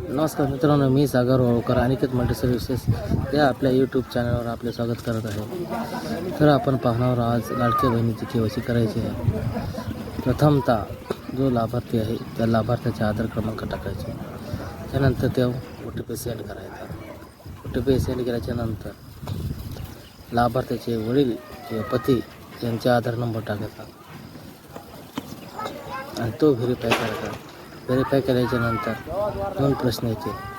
नमस्कार मित्रांनो, मी सागर Holkar Aniket multi services या आपल्या यूट्यूब चॅनलवर आपले स्वागत करत आहे. तर आपण पाहणार आज लाडक्या बहिणीची केवायसी करायची आहे. प्रथमतः जो लाभार्थी आहे त्या लाभार्थ्याचे आधार क्रमांक टाकायचे. त्यानंतर त्या OTP सेंड करायचा. OTP सेंड केल्याच्यानंतर लाभार्थ्याचे वडील किंवा पती यांचे आधार नंबर टाकायचा आणि तो व्हेरीफाय करायचा. व्हेरीफाय केल्याच्यानंतर 2 प्रश्न येतील.